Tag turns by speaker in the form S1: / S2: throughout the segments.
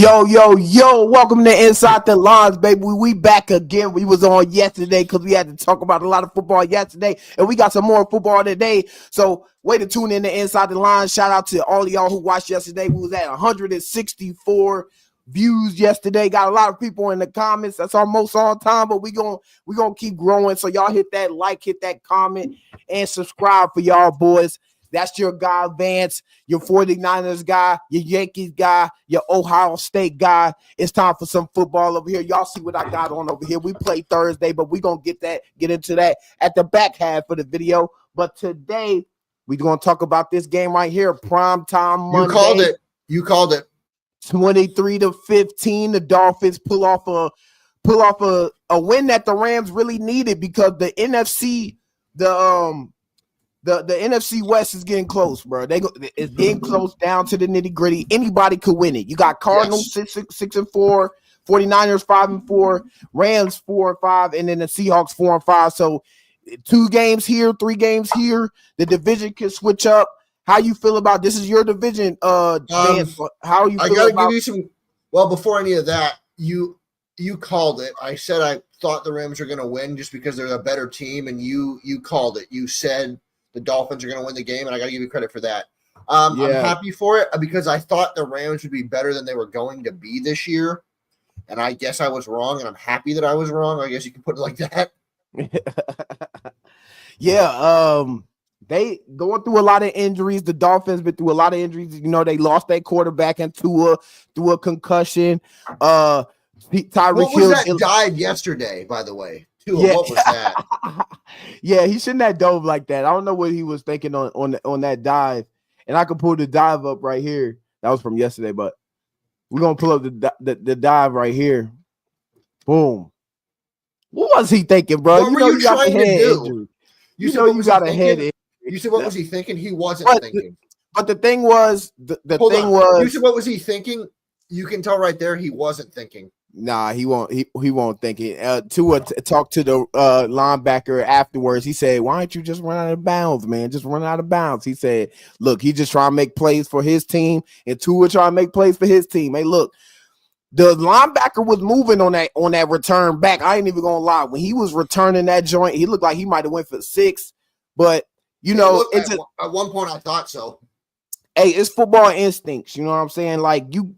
S1: Yo, welcome to Inside the Lines, baby. We back again. We was on yesterday because we had to talk about a lot of football yesterday, and we got some more football today. So way to tune in to Inside the Lines. Shout out to all of y'all who watched yesterday. We was at 164 views yesterday. Got a lot of people in the comments. That's our most all time, but we gonna keep growing. So y'all hit that like, hit that comment, and subscribe for y'all boys. That's your guy, Vance, your 49ers guy, your Yankees guy, your Ohio State guy. It's time for some football over here. Y'all see what I got on over here. We play Thursday, but we're going to get into that at the back half of the video. But today, we're going to talk about this game right here, prime time Monday.
S2: You called it.
S1: 23-15. The Dolphins pull off a win that the Rams really needed because the NFC, The NFC West is getting close, bro. It's getting close down to the nitty gritty. Anybody could win it. You got Cardinals 6-4, 49ers 5-4, Rams 4-5, and then the Seahawks 4-5. So 2 games here, 3 games here. The division can switch up. How you feel about this? Is your division, Dan? How you feel?
S2: I gotta give you some. Well, before any of that, you called it. I said I thought the Rams were going to win just because they're a better team, and you called it. You said the Dolphins are going to win the game, and I got to give you credit for that. I'm happy for it because I thought the Rams would be better than they were going to be this year, and I guess I was wrong, and I'm happy that I was wrong. I guess you can put it like that.
S1: They going through a lot of injuries. The Dolphins been through a lot of injuries. You know, they lost their quarterback through a concussion.
S2: Tyreek Hill that died yesterday, by the way. What was that?
S1: Yeah, he shouldn't have dove like that. I don't know what he was thinking on that dive. And I could pull the dive up right here. That was from yesterday, but we're gonna pull up the dive right here. Boom. What was he thinking, bro?
S2: What were you trying to do?
S1: You know you got a head injury.
S2: You said what was he thinking? He wasn't thinking.
S1: But the thing was, you
S2: said what was he thinking? You can tell right there he wasn't thinking.
S1: Nah, he won't. He won't think it. Tua talked to the linebacker afterwards. He said, "Why don't you just run out of bounds, man? Just run out of bounds." He said, "Look, he just trying to make plays for his team, and Tua trying to make plays for his team." Hey, look, the linebacker was moving on that return back. I ain't even gonna lie. When he was returning that joint, he looked like he might have went for 6. But
S2: at one point I thought so.
S1: Hey, it's football instincts. You know what I'm saying? Like you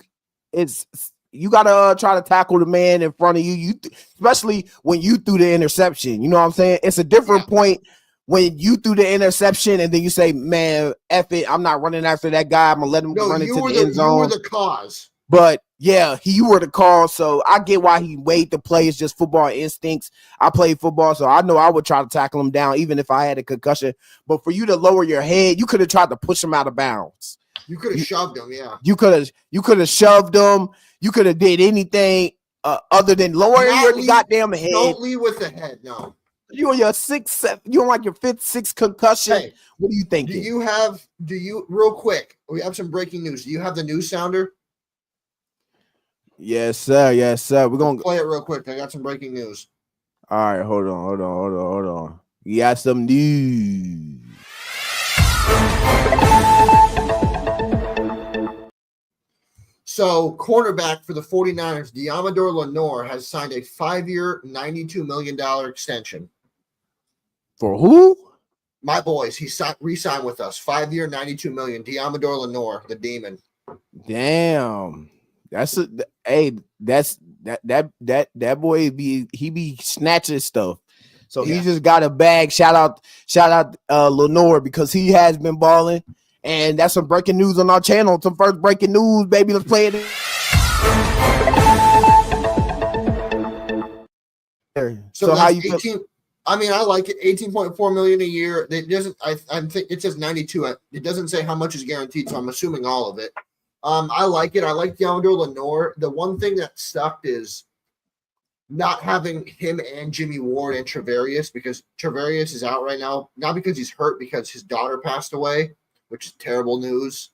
S1: gotta try to tackle the man in front of you. Especially when you threw the interception. You know what I'm saying? It's a different point when you threw the interception and then you say, "Man, F it, I'm not running after that guy. I'm gonna let him run into the end zone."
S2: You were the cause.
S1: But yeah, you were the cause. So I get why he weighed the play. It's just football instincts. I played football, so I know I would try to tackle him down even if I had a concussion. But for you to lower your head, you could have tried to push him out of bounds.
S2: You could have shoved him, yeah.
S1: You could have shoved him. You could have did anything other than lower your goddamn head.
S2: Don't lead with the head, no.
S1: You on your 6th, 7th, you on like your 5th, 6th concussion. Hey, what do you think?
S2: Real quick, we have some breaking news. Do you have the news sounder?
S1: Yes, sir. We're going to
S2: play it real quick. I got some breaking news.
S1: All right, hold on. You got some news.
S2: So, cornerback for the 49ers, Diamador Lenore, has signed a 5-year, $92 million extension.
S1: For who?
S2: My boys. He re-signed with us. 5-year, $92 million. Diamador Lenore, the Demon.
S1: Damn. That boy be snatching stuff. So he just got a bag. Shout out Lenore because he has been balling. And that's some breaking news on our channel. Some first breaking news, baby. Let's play it.
S2: So how you 18, feel? I mean, I like it. $18.4 million a year. It doesn't. I think it says 92. It doesn't say how much is guaranteed, so I'm assuming all of it. I like it. I like Diamador Lenore. The one thing that sucked is not having him and Jimmy Ward and Travarius, because Travarius is out right now, not because he's hurt, because his daughter passed away, which is terrible news.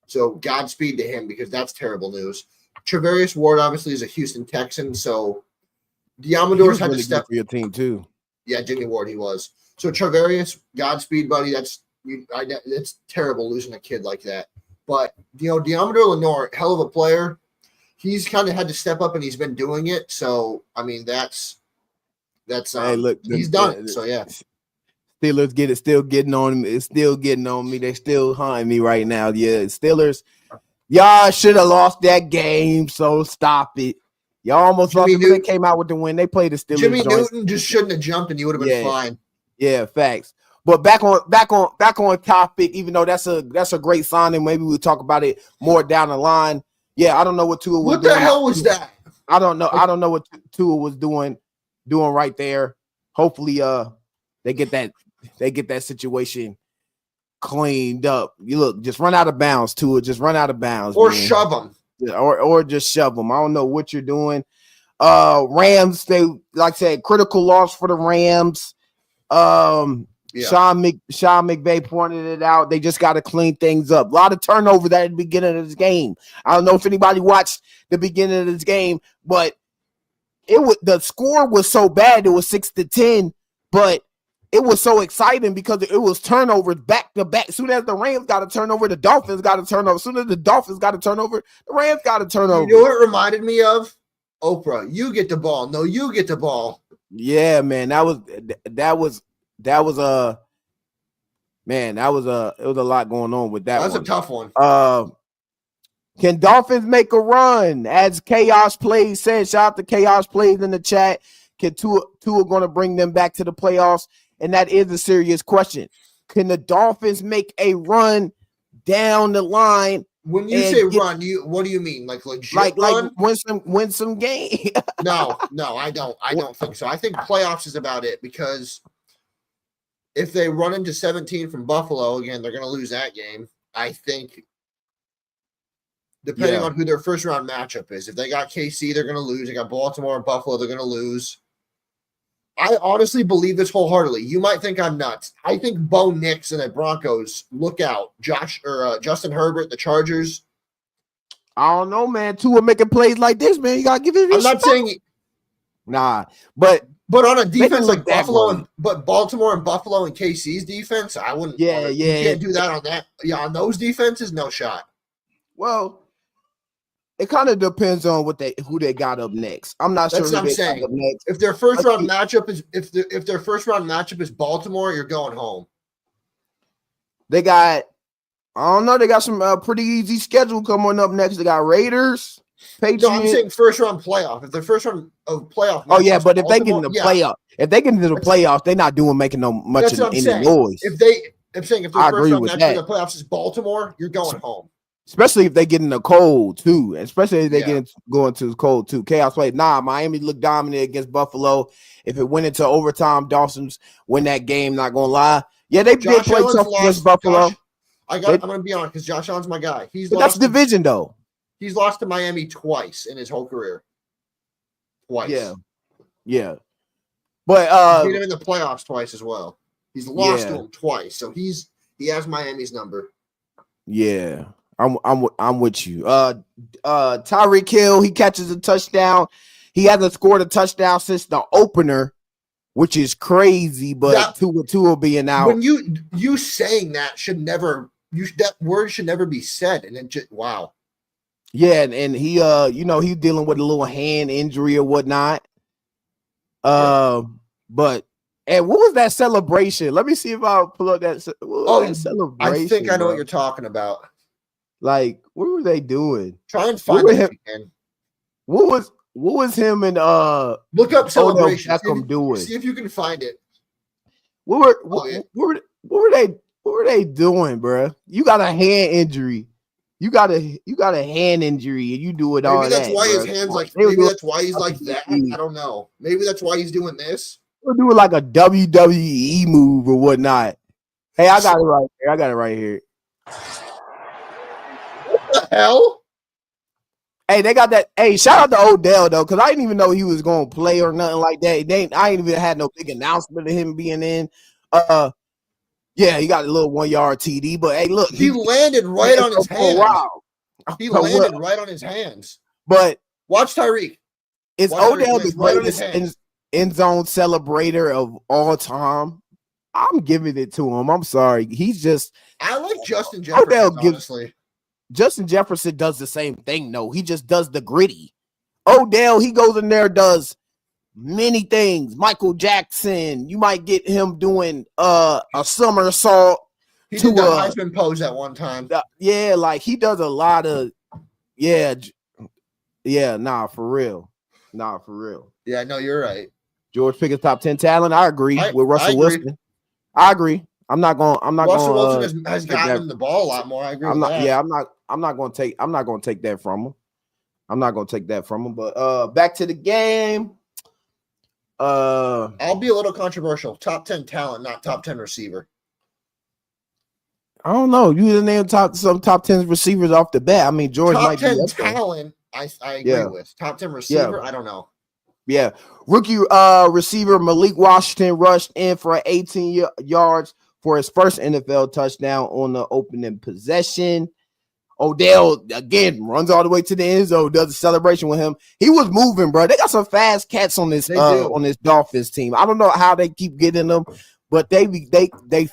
S2: So Godspeed to him, because that's terrible news. Travarius Ward obviously is a Houston Texan, so Diamador's had to step
S1: for your team too.
S2: Yeah, Jimmy Ward, he was. So Travarius, Godspeed, buddy. That's terrible losing a kid like that. But Diamador Lenore, hell of a player. he's kind of had to step up, and he's been doing it. So I mean, that's
S1: hey, look,
S2: he's done it. So yeah.
S1: Steelers still getting on me. It's still getting on me. They still hunting me right now. Yeah, Steelers. Y'all should have lost that game, so stop it. Y'all almost lost it, but they came out with the win. They played the Steelers.
S2: Jimmy Newton just shouldn't have jumped, and you would have been fine.
S1: Yeah, facts. But back on topic. Even though that's a great signing, maybe we'll talk about it more down the line. Yeah, I don't know what Tua was doing.
S2: What the hell was that?
S1: I don't know. I don't know what Tua was doing right there. Hopefully, they get that situation cleaned up. You look, just run out of bounds, Tua. Just run out of bounds,
S2: or man. Shove them,
S1: or just shove them. I don't know what you're doing. Rams, they like I said, critical loss for the Rams. Sean McVay pointed it out. They just got to clean things up. A lot of turnovers at the beginning of this game. I don't know if anybody watched the beginning of this game, but the score was so bad. It was 6-10, but it was so exciting because it was turnovers back to back. As soon as the Rams got a turnover, the Dolphins got a turnover. As soon as the Dolphins got a turnover, the Rams got a turnover.
S2: You know what it reminded me of? Oprah, you get the ball. No, you get the ball.
S1: Yeah, man. It was a lot going on with that.
S2: That's a tough one.
S1: Can Dolphins make a run? As Chaos Plays said, shout out to Chaos Plays in the chat. Can Tua going to bring them back to the playoffs? And that is a serious question. Can the Dolphins make a run down the line?
S2: When you say run, what do you mean? Like legit run?
S1: Like win some game?
S2: No, I don't think so. I think playoffs is about it, because if they run into 17 from Buffalo again, they're going to lose that game. I think, depending on who their first round matchup is. If they got KC, they're going to lose. They got Baltimore and Buffalo, they're going to lose. I honestly believe this wholeheartedly. You might think I'm nuts. I think Bo Nix and the Broncos, look out. Justin Herbert, the Chargers.
S1: I don't know, man. Tua making plays like this, man. You got to give it.
S2: I'm not saying.
S1: Nah, but
S2: on a defense like Buffalo, but Baltimore and Buffalo and KC's defense, I wouldn't.
S1: Yeah.
S2: You can't do that on that. Yeah, on those defenses, no shot.
S1: Well, it kind of depends on who they got up next. I'm not sure.
S2: That's what I'm saying. If their first round matchup is Baltimore, you're going home.
S1: They got, I don't know. They got some pretty easy schedule coming up next. They got Raiders, Patriots.
S2: No, I'm saying first round playoff. If the first round of playoff.
S1: Oh yeah, but if they get in the playoff, playoffs, they're not making no much any noise.
S2: If their first round matchup in the playoffs is Baltimore, you're going home.
S1: Especially if they get in the cold too. Especially if they going to the cold too. Chaos play. Miami looked dominant against Buffalo. If it went into overtime, Dolphins win that game. Not gonna lie. Yeah, they did play tough against Buffalo.
S2: I'm gonna be honest, because Josh Allen's my guy.
S1: That's division though.
S2: He's lost to Miami twice in his whole career. Twice.
S1: Yeah. But
S2: he beat him in the playoffs twice as well. He's lost to him twice, so he has Miami's number.
S1: Yeah. I'm with you. Tyreek Hill, he catches a touchdown. He hasn't scored a touchdown since the opener, which is crazy. But Tua being out,
S2: when you saying that that word should never be said. And then wow.
S1: Yeah, and he he's dealing with a little hand injury or whatnot. But and what was that celebration? Let me see if I'll pull up that. That celebration?
S2: I think I know what you're talking about.
S1: Like, what were they doing?
S2: Try and find it again.
S1: What was him and
S2: look up celebration?
S1: Beckham doing?
S2: See if you can find it.
S1: What were they doing, bro? You got a hand injury. You got a hand injury, and you do it all.
S2: Maybe that's why his hands maybe that's why he's like that. I don't know. Maybe that's why he's doing this.
S1: We're doing like a WWE move or whatnot. Hey, I got it right here.
S2: The hell?
S1: Hey, they got that. Hey, shout out to Odell though, because I didn't even know he was gonna play or nothing like that. I ain't even had no big announcement of him being in. Yeah, he got a little 1 yard TD, but hey, look,
S2: he landed right on his hands. Wow, he landed right on his hands.
S1: But
S2: watch Tyreek.
S1: Is Odell the greatest end zone celebrator of all time? I'm giving it to him. I'm sorry, he's just.
S2: I like Justin Jefferson. Honestly.
S1: Justin Jefferson does the same thing. No, he just does the gritty. Odell, he goes in there, does many things. Michael Jackson, you might get him doing a somersault.
S2: He did the Heisman pose at one time.
S1: Yeah, like he does a lot of nah, for real.
S2: Yeah, no, you're right.
S1: George Pickett's top 10 talent. I agree with Russell Wilson. I agree.
S2: Russell Wilson has gotten him the ball a lot more. I agree with that.
S1: Yeah, I'm not gonna take that from him. But back to the game.
S2: I'll be a little controversial. Top 10 talent, not top 10 receiver.
S1: I don't know. You didn't name some top 10 receivers off the bat. I mean, George
S2: top
S1: might
S2: 10
S1: be
S2: talent. I agree with. Top 10 receiver. I don't know.
S1: Yeah, rookie receiver Malik Washington rushed in for 18 yards for his first NFL touchdown on the opening possession. Odell again runs all the way to the end zone, does a celebration with him. He was moving, bro. They got some fast cats on this Dolphins team. I don't know how they keep getting them, but they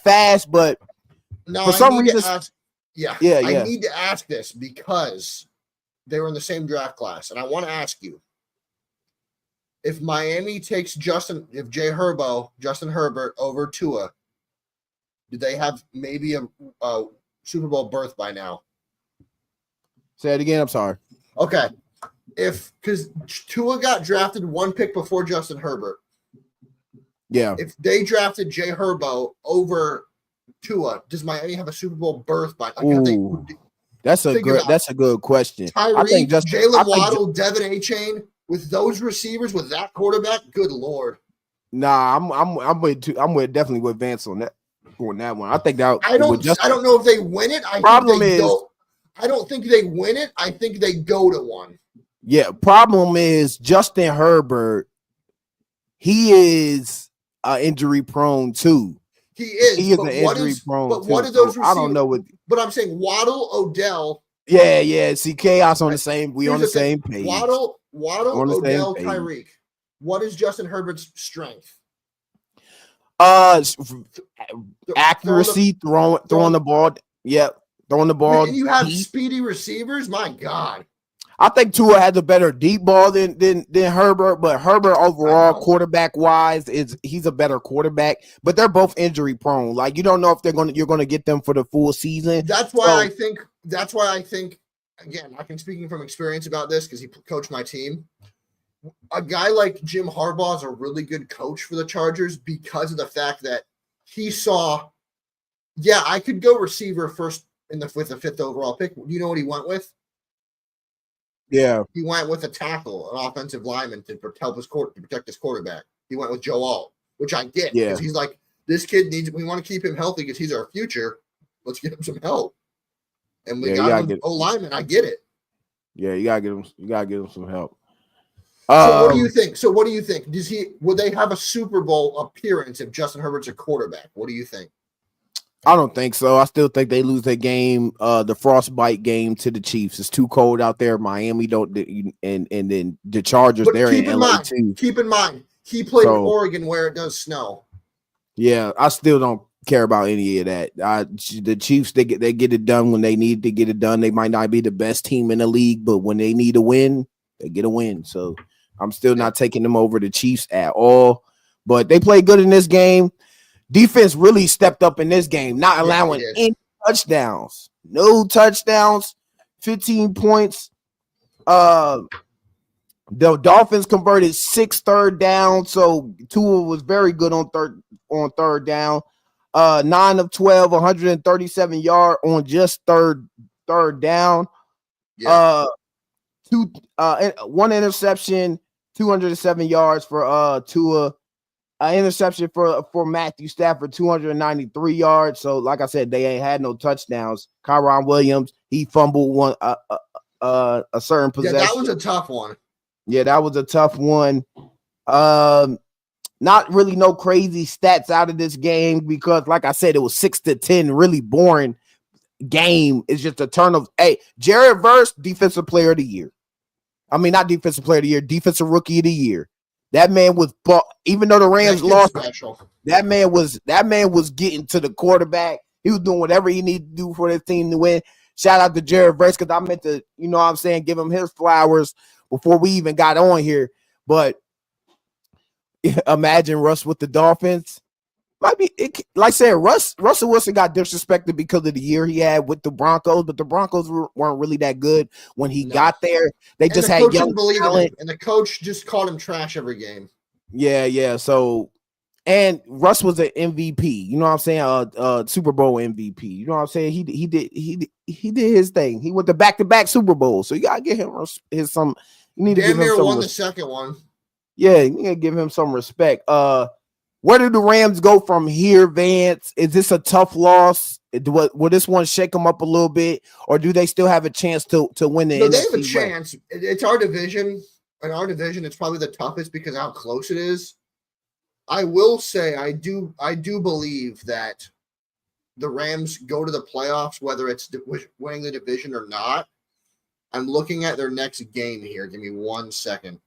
S1: fast. But for some reason,
S2: I need to ask this because they were in the same draft class, and I want to ask you: if Miami takes Justin Herbert over Tua, do they have maybe a Super Bowl berth by now?
S1: Say it again. I'm sorry.
S2: Okay. Because Tua got drafted one pick before Justin Herbert.
S1: Yeah.
S2: If they drafted Jay Herbo over Tua, does Miami have a Super Bowl berth by now?
S1: That's a good question.
S2: Tyreek, Jalen Waddle, Devin A-Chain, with those receivers, with that quarterback, good Lord.
S1: Nah, I'm definitely with Vance on that one. I think that
S2: I don't know if they win it. I don't think they win it. I think they go to one.
S1: Yeah, problem is Justin Herbert, he is injury prone too.
S2: He is
S1: injury prone.
S2: But what are those receivers?
S1: I don't know what.
S2: But I'm saying Waddle, Odell.
S1: Yeah. See, chaos on the same. We on the same page.
S2: Waddle, Odell, Tyreek. What is Justin Herbert's strength?
S1: Accuracy, throwing the ball. Yep. Throwing the ball.
S2: And you have speedy receivers? My God.
S1: I think Tua has a better deep ball than Herbert, but Herbert overall quarterback wise he's a better quarterback, but they're both injury prone. Like you don't know if you're gonna get them for the full season.
S2: That's why I think again, I can speaking from experience about this because he coached my team. A guy like Jim Harbaugh is a really good coach for the Chargers because of the fact that he saw, I could go receiver first with the 5th overall pick. You know what he went with?
S1: Yeah.
S2: He went with a tackle, an offensive lineman to protect his quarterback. He went with Joe Alt, which I get. Because he's like, this kid we want to keep him healthy because he's our future. Let's get him some help. And we got him lineman. I get it.
S1: Yeah, you gotta get him some help.
S2: So what do you think? Would they have a Super Bowl appearance if Justin Herbert's a quarterback? What do you think?
S1: I don't think so. I still think they lose their game, the frostbite game to the Chiefs. It's too cold out there. Miami don't, and then the Chargers. They're in LA too.
S2: Keep in mind, he played in Oregon where it does snow.
S1: Yeah, I still don't care about any of that. The Chiefs, they get it done when they need to get it done. They might not be the best team in the league, but when they need a win, they get a win. So I'm still not taking them over the Chiefs at all. But they played good in this game. Defense really stepped up in this game, not allowing any touchdowns. No touchdowns, 15 points. The Dolphins converted 6 third down, so Tua was very good on third down. 9 of 12, 137 yards on just third down.
S2: Yeah.
S1: 1 interception, 207 yards for Tua. Interception for Matthew Stafford, 293 yards. So, like I said, they ain't had no touchdowns. Kyron Williams, he fumbled one a certain possession.
S2: Yeah, that was a tough one.
S1: Yeah, that was a tough one. Not really no crazy stats out of this game because, like I said, it was 6-10, really boring game. It's just a turn of Jared Verse, defensive player of the year. I mean, not defensive player of the year, defensive rookie of the year. That man was, even though the Rams lost, that man was getting to the quarterback. He was doing whatever he needed to do for his team to win. shout out to Jared Verse because I meant to, you know what I'm saying, give him his flowers before we even got on here. But imagine Russ with the Dolphins. Might be like I said, Russell Wilson got disrespected because of the year he had with the Broncos, but the Broncos weren't really that good when he got there. They just had young talent,
S2: and the coach just called him trash every game.
S1: Yeah. So, and Russ was an MVP. You know what I'm saying? Super Bowl MVP. You know what I'm saying? He did his thing. He went to back-to-back Super Bowls. So you gotta give him some. You need to give him some.
S2: Won the second one.
S1: Yeah, you need to give him some respect. Where do the Rams go from here, Vance? Is this a tough loss? Will this one shake them up a little bit, or do they still have a chance to win the NFC?
S2: They have a chance. It's our division. In our division, it's probably the toughest because of how close it is. I will say I do believe that the Rams go to the playoffs, whether it's winning the division or not. I'm looking at their next game here. Give me 1 second.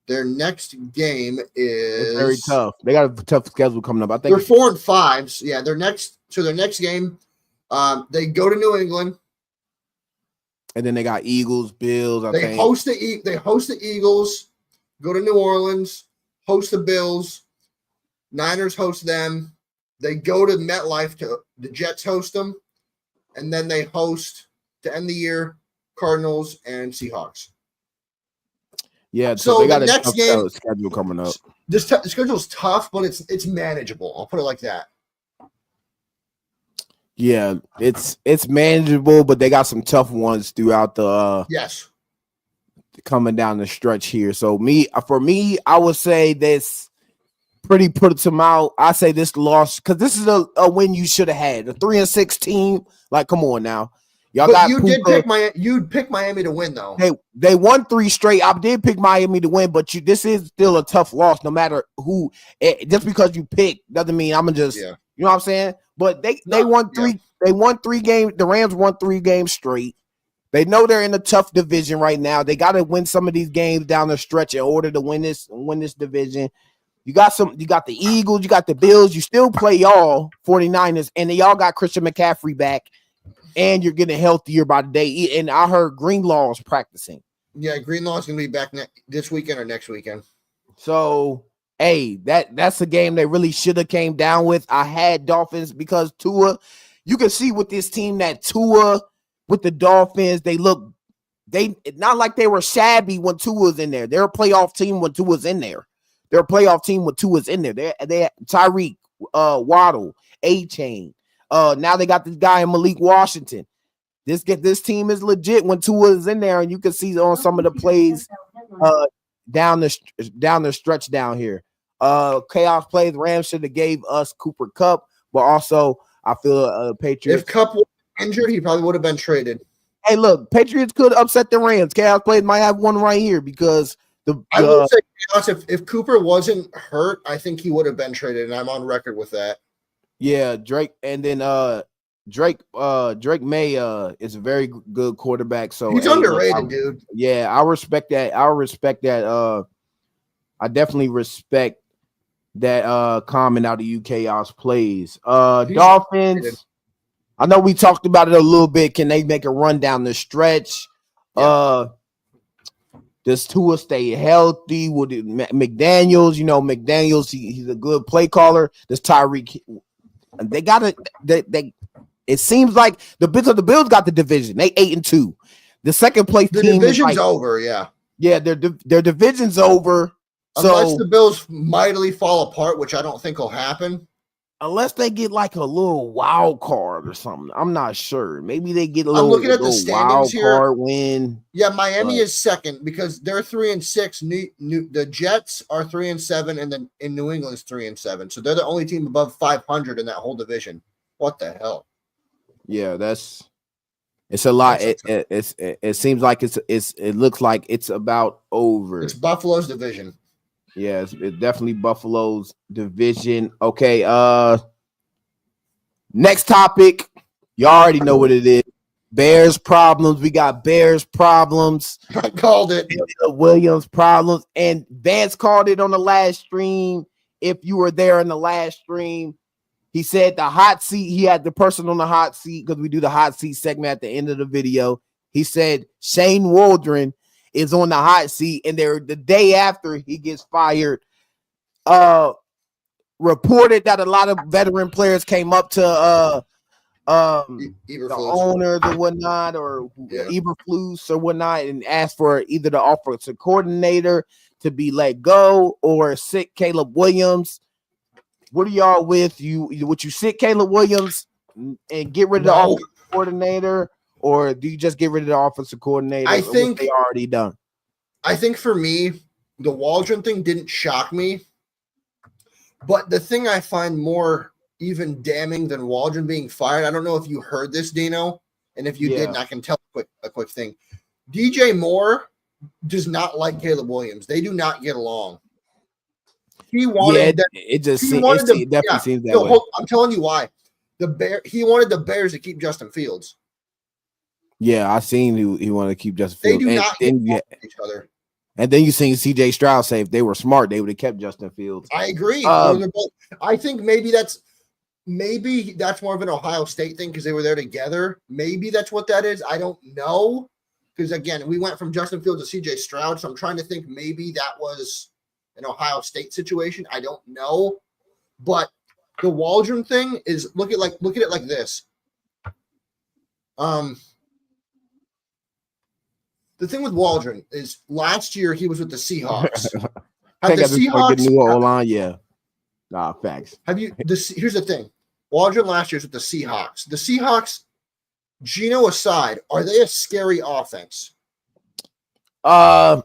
S2: Their next game is
S1: very tough. They got a tough schedule coming up. I think
S2: they're 4-5. Yeah, their next game, they go to New England,
S1: and then they got Eagles, Bills.
S2: They host the Eagles, go to New Orleans, host the Bills, Niners host them. They go to MetLife the Jets host them, and then they host to end the year Cardinals and Seahawks.
S1: Yeah, so they got a tough schedule coming up.
S2: The schedule is tough, but it's manageable. I'll put it like that.
S1: Yeah, it's manageable, but they got some tough ones throughout the coming down the stretch here. So for me, I would say this pretty put them out. I say this loss because this is a win you should have had. A 3-6 team. Like, come on now. Y'all got
S2: you'd pick Miami to win though.
S1: They won 3 straight. I did pick Miami to win, but this is still a tough loss. No matter who, just because you pick doesn't mean I'm just you know what I'm saying. But they won 3. Yeah. They won 3 games. The Rams won 3 games straight. They know they're in a tough division right now. They got to win some of these games down the stretch in order to win this division. You got the Eagles. You got the Bills. You still play y'all 49ers, and y'all got Christian McCaffrey back. And you're getting healthier by the day. And I heard Greenlaw is practicing.
S2: Yeah, Greenlaw is going to be back this weekend or next weekend.
S1: So, hey, that's a game they really should have came down with. I had Dolphins because Tua, you can see with this team that Tua with the Dolphins, they not like they were shabby when Tua was in there. They're a playoff team when Tua was in there. They're a playoff team when Tua's in there. They had Tyreek, Waddle, A-Chain. Now they got this guy in Malik Washington. This team is legit when Tua is in there, and you can see on some of the plays down the stretch down here. Chaos plays. Rams should have gave us Cooper Kupp, but also I feel Patriots.
S2: If Kupp was injured, he probably would have been traded.
S1: Hey, look, Patriots could upset the Rams. Chaos plays might have one right here because
S2: I will say, Chaos, if Cooper wasn't hurt, I think he would have been traded, and I'm on record with that.
S1: Yeah, Drake, and then Drake May is a very good quarterback. So
S2: he's underrated, dude.
S1: Yeah, I respect that. I definitely respect that comment out of UK's plays. Dolphins. Underrated. I know we talked about it a little bit. Can they make a run down the stretch? Yeah. Does Tua stay healthy? Would McDaniels? You know, McDaniels. He's a good play caller. Does Tyreek? They got it. It seems like the Bills got the division. They 8-2. The second place
S2: team. The division's over. Yeah.
S1: Yeah, their division's over.
S2: Unless the Bills mightily fall apart, which I don't think will happen.
S1: Unless they get like a little wild card or something. I'm not sure. Maybe they get a little,
S2: I'm looking at the standings here.
S1: Card win.
S2: Yeah, Miami is second because they're 3-6. The Jets are 3-7, and then in New England's 3-7. So they're the only team above 500 in that whole division. What the hell?
S1: Yeah, it's a lot. It seems like it looks like it's about over.
S2: It's Buffalo's division.
S1: Yeah, it's definitely Buffalo's division. Okay, next topic. You already know what it is. Bears problems. We got Bears problems.
S2: I called it.
S1: Williams problems. And Vance called it on the last stream. If you were there in the last stream, He said the hot seat, he had the person on the hot seat because we do the hot seat segment at the end of the video. He said Shane Waldron is on the hot seat, and the day after he gets fired, reported that a lot of veteran players came up to the owners or whatnot, or Eberflus or whatnot, and asked for either the offensive coordinator to be let go or sit Caleb Williams. What are y'all with? Would you sit Caleb Williams and get rid of the offensive coordinator, or do you just get rid of the offensive coordinator?
S2: I think
S1: they already done.
S2: I think for me, the Waldron thing didn't shock me, but the thing I find more even damning than Waldron being fired, I don't know if you heard this, Dino, and if you didn't, I can tell a quick thing. DJ Moore does not like Caleb Williams. They do not get along. He wanted
S1: it definitely seems that way.
S2: I'm telling you why. He wanted the Bears to keep Justin Fields.
S1: Yeah, I seen he wanted to keep Justin Fields.
S2: They do not get each other.
S1: And then you seen CJ Stroud say if they were smart, they would have kept Justin Fields.
S2: I agree. I think maybe that's more of an Ohio State thing because they were there together. Maybe that's what that is. I don't know. Because again, we went from Justin Fields to CJ Stroud, so I'm trying to think maybe that was an Ohio State situation. I don't know. But the Waldron thing is look at it like this. The thing with Waldron is last year he was with the Seahawks.
S1: Had the Seahawks new O-line, yeah. Nah, facts.
S2: Here's the thing. Waldron last year was with the Seahawks. The Seahawks, Geno aside, are they a scary offense?
S1: I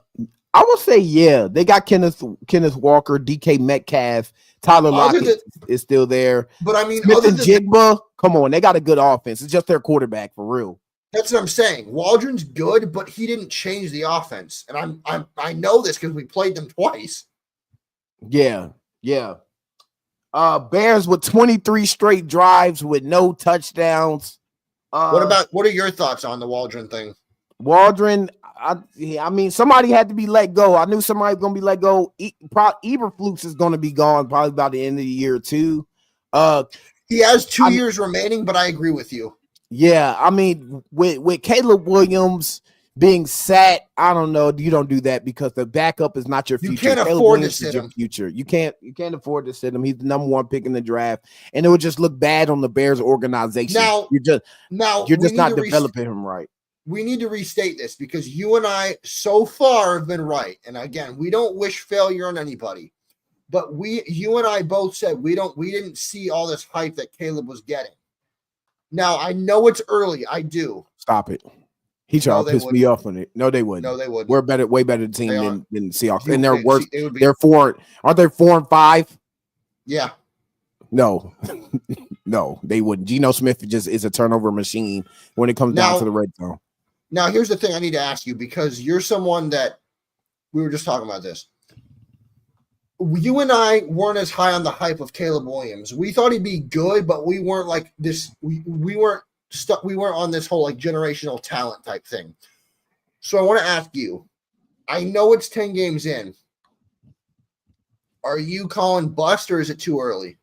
S1: would say yeah. They got Kenneth Walker, DK Metcalf, Tyler Lockett is still there.
S2: But I mean,
S1: Smith and Jigba, come on, they got a good offense. It's just their quarterback for real.
S2: That's what I'm saying. Waldron's good, but he didn't change the offense, and I know this because we played them twice.
S1: Yeah. Bears with 23 straight drives with no touchdowns.
S2: What are your thoughts on the Waldron thing?
S1: Waldron, I mean, somebody had to be let go. I knew somebody was going to be let go. Eberflus is going to be gone probably by the end of the year too.
S2: He has 2 years remaining, but I agree with you.
S1: Yeah, I mean, with Caleb Williams being sat, I don't know. You don't do that because the backup is not your future.
S2: You can't afford to sit him.
S1: Future. You can't afford to sit him. He's the number one pick in the draft, and it would just look bad on the Bears organization. You're just not developing him right.
S2: We need to restate this because you and I so far have been right. And again, we don't wish failure on anybody, but you and I both said we didn't see all this hype that Caleb was getting. Now I know it's early. I do.
S1: Stop it. He tried to piss me off on it. No, they wouldn't.
S2: No, they wouldn't.
S1: We're way better team than Seahawks. And they're worse. They're 4. Aren't they 4-5?
S2: Yeah.
S1: No, no, they wouldn't. Geno Smith just is a turnover machine when it comes down to the red zone.
S2: Now, here's the thing I need to ask you because you're someone that we were just talking about this. You and I weren't as high on the hype of Caleb Williams. We thought he'd be good, but we weren't like this. We weren't stuck. We weren't on this whole like generational talent type thing. So I want to ask you. I know it's 10 games in. Are you calling bust or is it too early?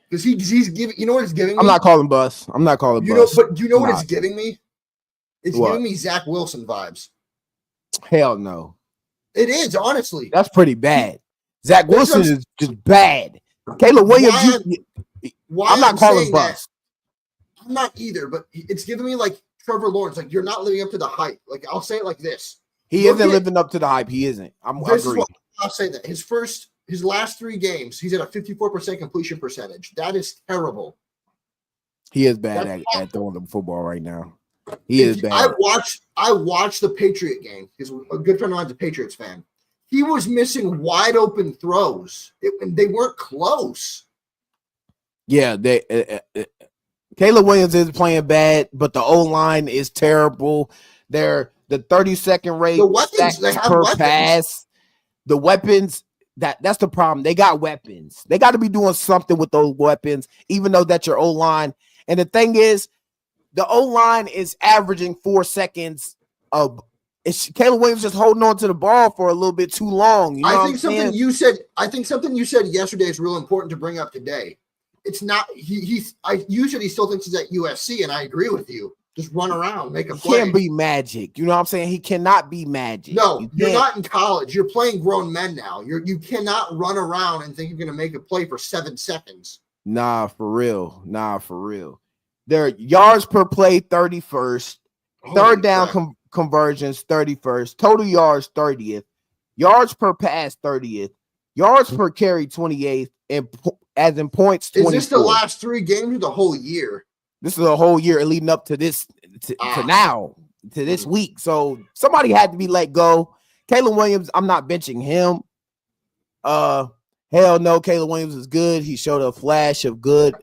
S2: Because he's giving. You know what it's giving me?
S1: I'm not calling bust. I'm not calling bust.
S2: But you know what it's giving me? It's giving me Zach Wilson vibes.
S1: Hell no.
S2: It is, honestly.
S1: That's pretty bad. Zach Wilson is just bad. Caleb Williams, I'm not calling bust.
S2: I'm not either, but it's giving me like Trevor Lawrence. Like, you're not living up to the hype. Like, I'll say it like this.
S1: He isn't living up to the hype. He isn't. I agree.
S2: I'll say that. His last 3 games, he's at a 54% completion percentage. That is terrible.
S1: He is bad at throwing the football right now. He is bad.
S2: I watched the Patriot game because a good friend of mine's a Patriots fan. He was missing wide open throws. They weren't close.
S1: Yeah, Caleb Williams is playing bad, but the O-line is terrible. They're the 32nd rate per pass. The weapons, that's the problem. They got weapons. They got to be doing something with those weapons, even though that's your O-line. And the thing is, the O-line is averaging 4 seconds of Caleb Williams just holding on to the ball for a little bit too long. You know
S2: I think something you said yesterday is real important to bring up today. it's not. You said he still thinks he's at USC, and I agree with you. Just run around, make a play.
S1: He can't be Magic. You know what I'm saying? He cannot be Magic.
S2: No, you're not in college. You're playing grown men now. You cannot run around and think you're going to make a play for 7 seconds.
S1: Nah, for real. Their yards per play 31st, third down conversions 31st, total yards 30th, yards per pass 30th, yards per carry 28th, and as in points 24th.
S2: Is this the last 3 games of the whole year?
S1: This is a whole year leading up to this to this week. So somebody had to be let go. Caleb Williams, I'm not benching him. Hell no, Caleb Williams is good. He showed a flash of good.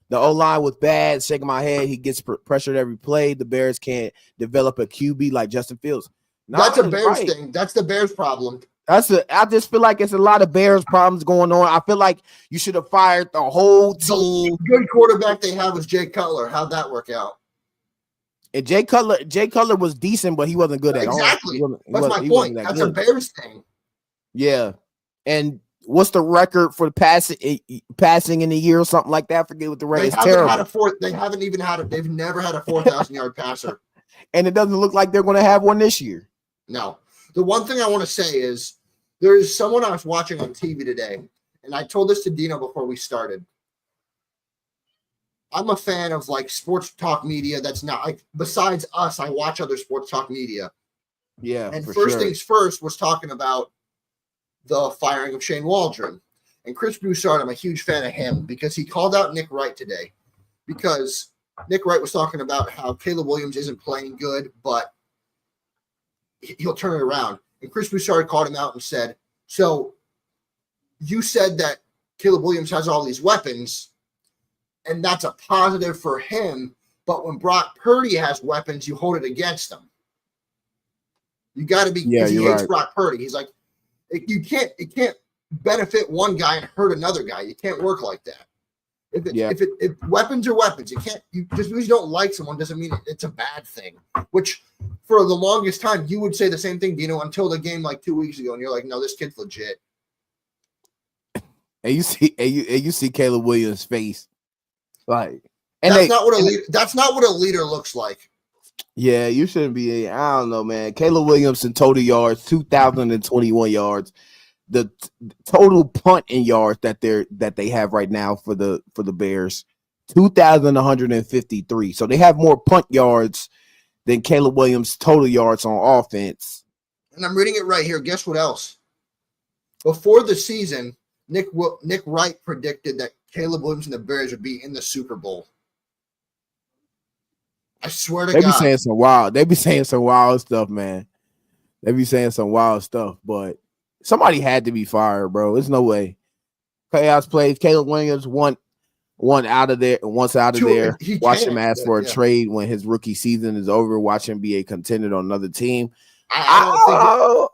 S1: The O-line was bad. Shaking my head. He gets pressured every play. The Bears can't develop a QB like Justin Fields.
S2: That's a Bears thing. That's the Bears problem.
S1: I just feel like it's a lot of Bears problems going on. I feel like you should have fired the whole team.
S2: The good quarterback they have was Jay Cutler. How'd that work out?
S1: And Jay Cutler was decent, but he wasn't good at all.
S2: Exactly. That's my point. That's a Bears thing.
S1: Yeah. And what's the record for passing in a year or something like that? I forget what the record is. Terrible.
S2: They've never had a 4,000-yard passer.
S1: And it doesn't look like they're going to have one this year.
S2: No. The one thing I want to say is there's someone I was watching on TV today, and I told this to Dino before we started. I'm a fan of like sports talk media that's not like besides us, I watch other sports talk media.
S1: Yeah.
S2: And first things first was talking about the firing of Shane Waldron. And Chris Broussard, I'm a huge fan of him because he called out Nick Wright today. Because Nick Wright was talking about how Caleb Williams isn't playing good, but he'll turn it around. And Chris Broussard called him out and said, so you said that Caleb Williams has all these weapons, and that's a positive for him, but when Brock Purdy has weapons, you hold it against him. You got to be, because he hates Brock Purdy. He's like, it can't benefit one guy and hurt another guy. You can't work like that. If weapons are weapons, just because you don't like someone doesn't mean it's a bad thing. Which for the longest time you would say the same thing, Dino, until the game like 2 weeks ago, and you're like, no, this kid's legit.
S1: And you see Caleb Williams' face, like,
S2: and that's not what a leader looks like.
S1: Yeah, you shouldn't be. I don't know, man. Caleb Williams in total yards, 2,021 yards. The total punt in yards that they have right now for the Bears, 2,153. So they have more punt yards than Caleb Williams' total yards on offense.
S2: And I'm reading it right here. Guess what else? Before the season, Nick Wright predicted that Caleb Williams and the Bears would be in the Super Bowl. I swear to God.
S1: They be saying some wild stuff, man. They be saying some wild stuff, but somebody had to be fired, bro. There's no way. Chaos plays. Caleb Williams once out of there. Watch him ask for a trade when his rookie season is over. Watch him be a contender on another team.
S2: I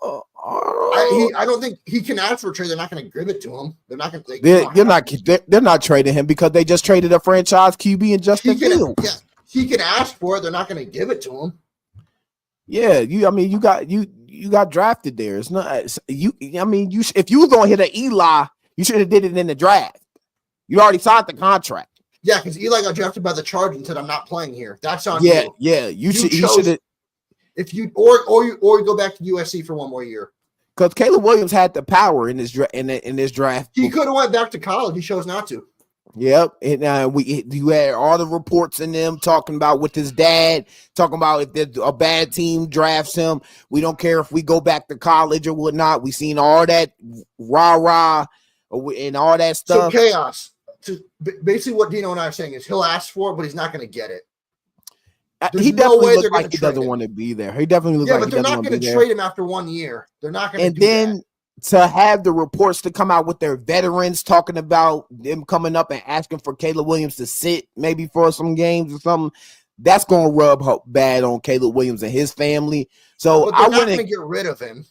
S2: don't think he can ask for a trade. They're not going to give it to him. They're not going to.
S1: They're not trading him because they just traded a franchise QB and Justin Fields.
S2: Yeah, he can ask for it. They're not going to give it to him.
S1: Yeah, you got drafted there. It's not you. I mean, if you was gonna hit an Eli, you should have did it in the draft. You already signed the contract.
S2: Yeah, because Eli got drafted by the Chargers and said, "I'm not playing here." That's on you.
S1: Yeah. You should have.
S2: If you or you go back to USC for one more year.
S1: Because Caleb Williams had the power in this draft.
S2: He could have went back to college. He chose not to.
S1: Yep, and you had all the reports in them talking about with his dad, talking about if a bad team drafts him, we don't care if we go back to college or whatnot. We seen all that rah and all that stuff.
S2: So chaos. Basically, what Dino and I are saying is he'll ask for it, but he's not going to get it.
S1: He definitely looks like he doesn't want to be there. He definitely looks like he doesn't want to be there.
S2: But they're not going to trade him after 1 year. They're not going to.
S1: And then to have the reports to come out with their veterans talking about them coming up and asking for Caleb Williams to sit maybe for some games or something, that's going to rub bad on Caleb Williams and his family. So
S2: I wouldn't going to get rid of him.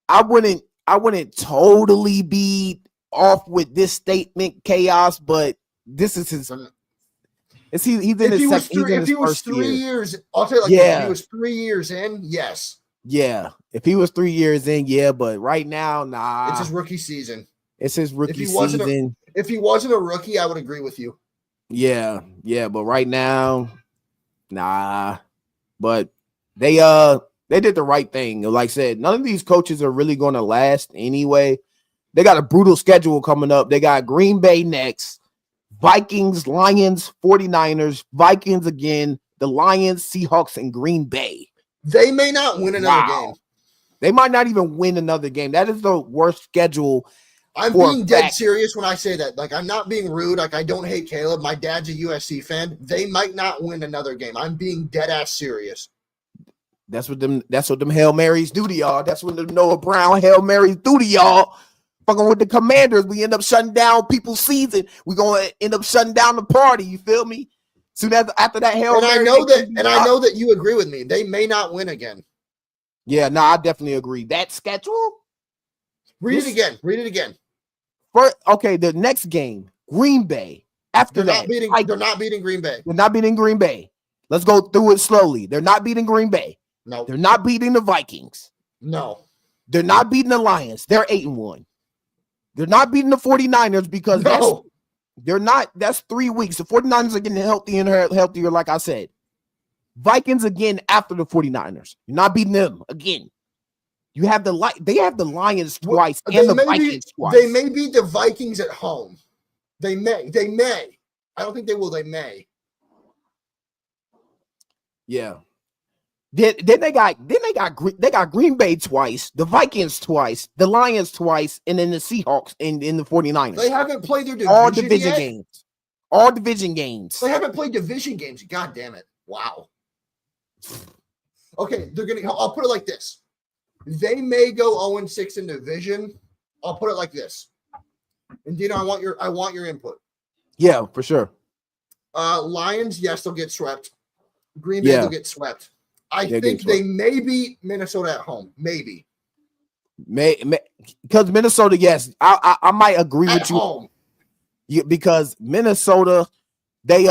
S1: I wouldn't totally be off with this statement, Chaos, but this is his. He's in his first year. If he was 3 years,
S2: I'll tell you like if he was 3 years in, yes.
S1: Yeah, if he was 3 years in, yeah, but right now, nah.
S2: It's his rookie season.
S1: It's his rookie season.
S2: If he wasn't a rookie, I would agree with you.
S1: Yeah, but right now, nah. But they did the right thing. Like I said, none of these coaches are really going to last anyway. They got a brutal schedule coming up. They got Green Bay next, Vikings, Lions, 49ers, Vikings again, the Lions, Seahawks, and Green Bay.
S2: They may not win another game.
S1: They might not even win another game. That is the worst schedule.
S2: I'm being dead serious when I say that. Like, I'm not being rude. Like, I don't hate Caleb. My dad's a USC fan. They might not win another game. I'm being dead ass serious.
S1: That's what them Hail Marys do to y'all. That's what the Noah Brown Hail Marys do to y'all. Fucking with the Commanders, we end up shutting down people's season. We're gonna end up shutting down the party. You feel me? Soon after that Hail Mary.
S2: I know that you agree with me. They may not win again.
S1: Yeah, no, I definitely agree. That schedule.
S2: Read it again.
S1: Okay, the next game, Green Bay. After
S2: they're not beating Green Bay.
S1: They're not beating Green Bay. Let's go through it slowly. They're not beating Green Bay.
S2: No.
S1: They're not beating the Vikings.
S2: No.
S1: They're not beating the Lions. They're 8-1. They're not beating the 49ers because that's 3 weeks. The 49ers are getting healthier, like I said. Vikings again after the 49ers. You're not beating them again. You have they have the Lions twice and the Vikings twice.
S2: They may beat the Vikings at home. They may. I don't think they will. They may.
S1: Yeah. Then they got Green Bay twice, the Vikings twice, the Lions twice, and then the Seahawks and in the 49ers.
S2: They haven't played their
S1: division games. All division games.
S2: They haven't played division games. God damn it. Wow. Okay, I'll put it like this. They may go 0-6 in division. I'll put it like this. And Dino, I want your input.
S1: Yeah, for sure.
S2: Lions, yes, they'll get swept. Green Bay will get swept. I think they may beat Minnesota at home. Maybe.
S1: Because Minnesota, yes, I might agree with you.
S2: Home.
S1: Because Minnesota, they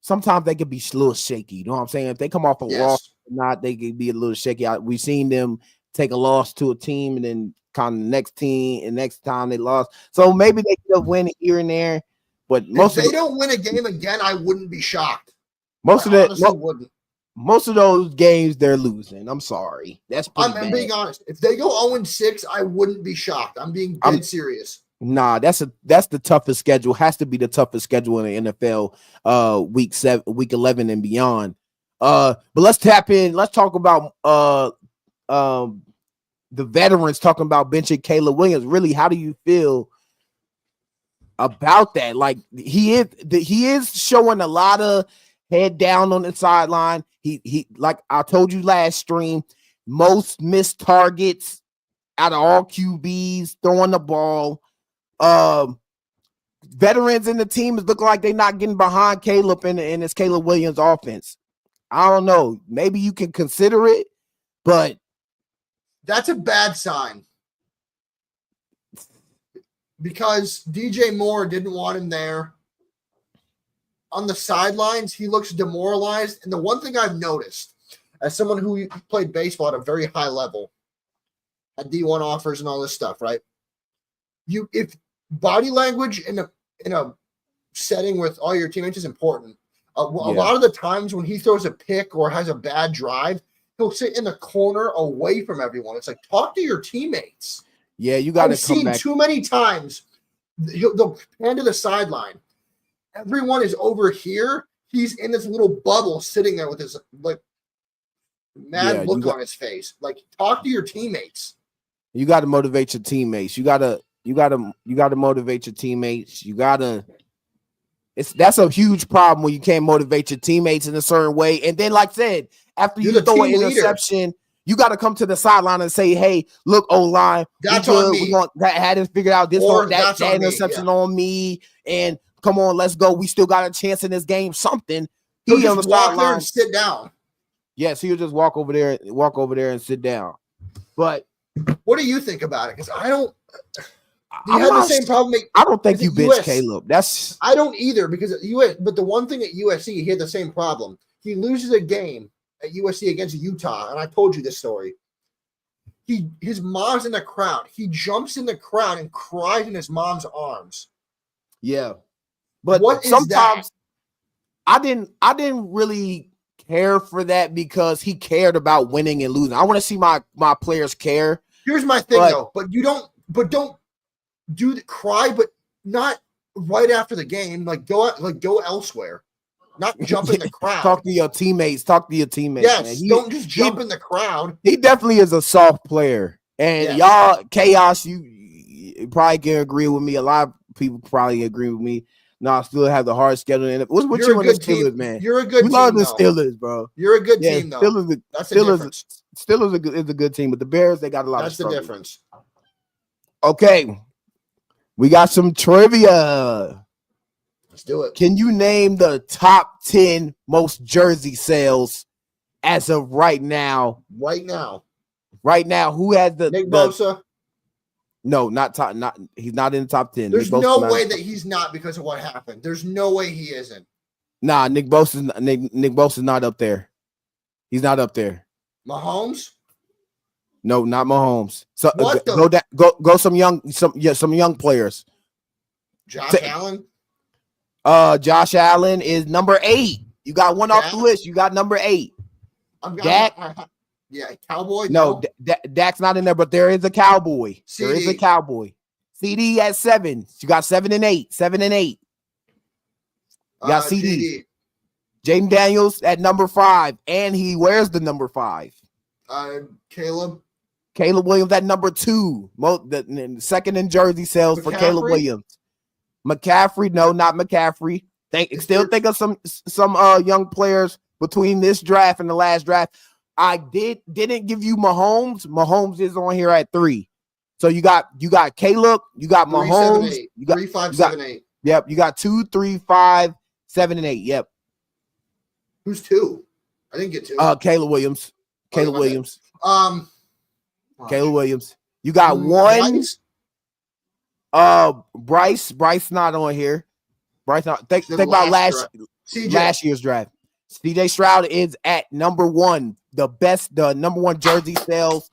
S1: sometimes they can be a little shaky. You know what I'm saying? If they come off a loss or not, they can be a little shaky. We've seen them take a loss to a team and then kind of next time they lost. So maybe they could have win here and there. But
S2: if they don't win a game again, I wouldn't be shocked.
S1: Most of those games they're losing. I'm sorry.
S2: I'm being honest. If they go 0-6, I wouldn't be shocked. I'm being dead serious.
S1: Nah, that's the toughest schedule. Has to be the toughest schedule in the NFL. Week 11 and beyond. But let's tap in. Let's talk about the veterans. Talking about benching Caleb Williams. Really, how do you feel about that? Like he is showing a lot of head down on the sideline. He like I told you last stream, most missed targets out of all QBs throwing the ball. Veterans in the team look like they're not getting behind Caleb in this Caleb Williams offense. I don't know. Maybe you can consider it, but
S2: that's a bad sign because DJ Moore didn't want him there. On the sidelines, he looks demoralized. And the one thing I've noticed, as someone who played baseball at a very high level, had D1 offers and all this stuff, right? If body language in a setting with all your teammates is important. A lot of the times when he throws a pick or has a bad drive, he'll sit in the corner away from everyone. It's like, talk to your teammates.
S1: Yeah, you got to
S2: come back. I've seen too many times they'll pan to the sideline. Everyone is over here. He's in this little bubble sitting there with his mad look on his face. Like, talk to your teammates.
S1: You got to motivate your teammates. You got to motivate your teammates. That's a huge problem when you can't motivate your teammates in a certain way. And then, like I said, after you throw an interception, you got to come to the sideline and say, "Hey, look, O-line,
S2: that's on me.
S1: We had this figured out. That interception on me, and come on, let's go. We still got a chance in this game. Something."
S2: He on the sideline and sit down.
S1: Yes, he'll just walk over there and sit down. But
S2: what do you think about it? Because I don't. You had the same problem.
S1: I don't think you bench Caleb.
S2: I don't either because at US. But the one thing at USC, he had the same problem. He loses a game at USC against Utah, and I told you this story. His mom's in the crowd. He jumps in the crowd and cries in his mom's arms.
S1: Yeah. But
S2: what is
S1: sometimes
S2: that?
S1: I didn't really care for that because he cared about winning and losing. I want to see my players care.
S2: Here's my thing though, but don't do cry, but not right after the game. Like go elsewhere. Not jump in the crowd.
S1: Talk to your teammates.
S2: Yes,
S1: man.
S2: don't just jump in the crowd.
S1: He definitely is a soft player. And y'all, Chaos, you probably can agree with me. A lot of people probably agree with me. No, I still have the hard schedule. And what's with you and the Steelers,
S2: team.
S1: man?
S2: You're a good team.
S1: Love the Steelers, bro.
S2: You're a good team, though. That's the difference.
S1: Steelers is a good team, but the Bears, they got a lot of struggle.
S2: That's the difference.
S1: Okay. We got some trivia.
S2: Let's do it.
S1: Can you name the top 10 most jersey sales as of right now?
S2: Right now,
S1: who has the
S2: Nick Bosa?
S1: No, not top. He's not in the top 10.
S2: There's no way that he's not because of what happened. There's no way he isn't.
S1: Nah, Nick Bosa's not up there. He's not up there.
S2: Mahomes?
S1: No, not Mahomes. So go some young players.
S2: Josh Allen?
S1: Josh Allen is number 8. You got one off the list. You got number 8. Dak.
S2: Cowboy.
S1: No, Dak's not in there, but there is a Cowboy.
S2: CD.
S1: There is a Cowboy. CD at 7. You got 7 and 8. 7 and 8. You got CD. James Daniels at number 5, and he wears the number 5.
S2: Caleb
S1: Williams at number 2. The second in jersey sales for Caleb Williams. McCaffrey, no, not McCaffrey. Still think of some young players between this draft and the last draft. I didn't give you Mahomes. Mahomes is on here at 3. So you got Caleb, you got Mahomes,
S2: 3, 7, 8. 3, 5, 7, 8.
S1: Yep, you got 2, 3, 5, 7, and 8. Yep.
S2: Who's 2? I didn't get 2.
S1: Caleb Williams. Caleb Williams. Caleb Williams. You got 1. Bryce not on here. Bryce not. Think about last year's draft. CJ Stroud is at number 1. The number 1 jersey sales.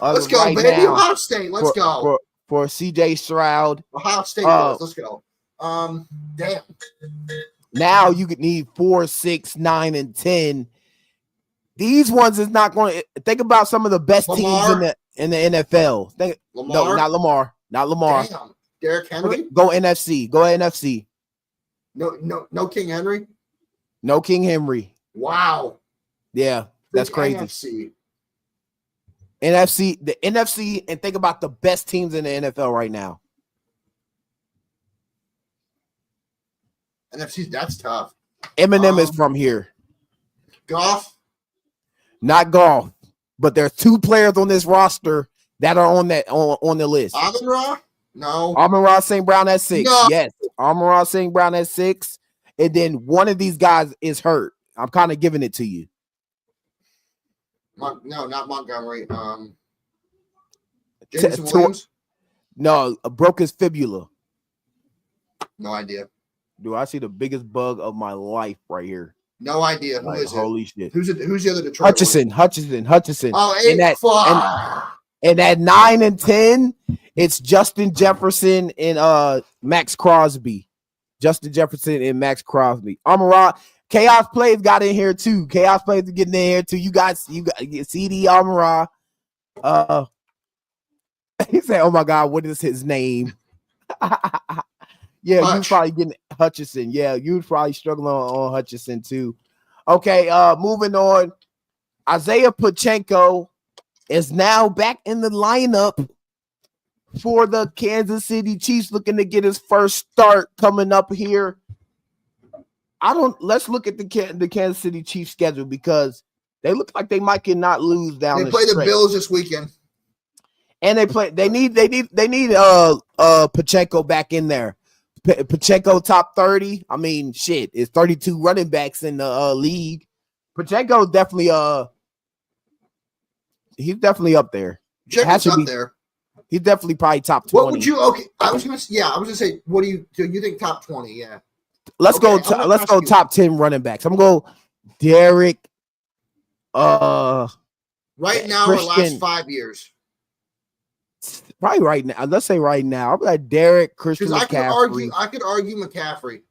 S2: Let's go, baby. Ohio State. Let's go.
S1: For CJ Stroud.
S2: Ohio State. Let's go. Damn.
S1: Now you could need 4, 6, 9, and 10. These ones is not going to think about some of the best teams in the NFL.
S2: Lamar?
S1: No, not Lamar. Not Lamar.
S2: Damn. Derrick Henry?
S1: Okay, go NFC.
S2: No King Henry?
S1: No King Henry.
S2: Wow.
S1: Yeah, that's crazy. NFC, the NFC, and think about the best teams in the NFL right now.
S2: NFC, that's tough.
S1: Eminem is from here.
S2: Goff?
S1: Not Goff, but there's 2 players on this roster that are on the list.
S2: Amon-Ra? No.
S1: Amon-Ra St. Brown at 6.
S2: No.
S1: Yes. Amon-Ra St. Brown at 6. And then one of these guys is hurt. I'm kind of giving it to you.
S2: No, not Montgomery. Jameson Williams?
S1: No, broke his fibula.
S2: No idea.
S1: Do I see the biggest bug of my life right here?
S2: No idea. Who is it?
S1: Holy shit.
S2: Who's the other Detroit
S1: Hutchinson.
S2: Oh,
S1: and at 9 and 10, it's Justin Jefferson and Max Crosby. Amon-Ra. Chaos Plays got in here too. Chaos Plays are getting in here too. You got CD Amon-Ra. He said, "Oh my God, what is his name?" Yeah, you probably getting Hutchinson. Yeah, you probably struggling on Hutchinson too. Okay, moving on. Isaiah Pacheco is now back in the lineup for the Kansas City Chiefs, looking to get his first start coming up here. Let's look at the Kansas City Chiefs schedule because they look like they might not lose down.
S2: They play the Bills this weekend.
S1: And they need Pacheco back in there. Pacheco top 30. I mean, shit, it's 32 running backs in the league. Pacheco definitely he's definitely up there.
S2: Pacheco's up there.
S1: He's definitely probably top 20.
S2: What would you? Okay, I was gonna say, what do you think top 20? Yeah.
S1: Let's go top 10 running backs. I'm gonna go Derek.
S2: Right now, Christian, or last 5 years.
S1: Probably right now. Let's say right now. I'll be like Derek, Christian McCaffrey.
S2: I could argue McCaffrey.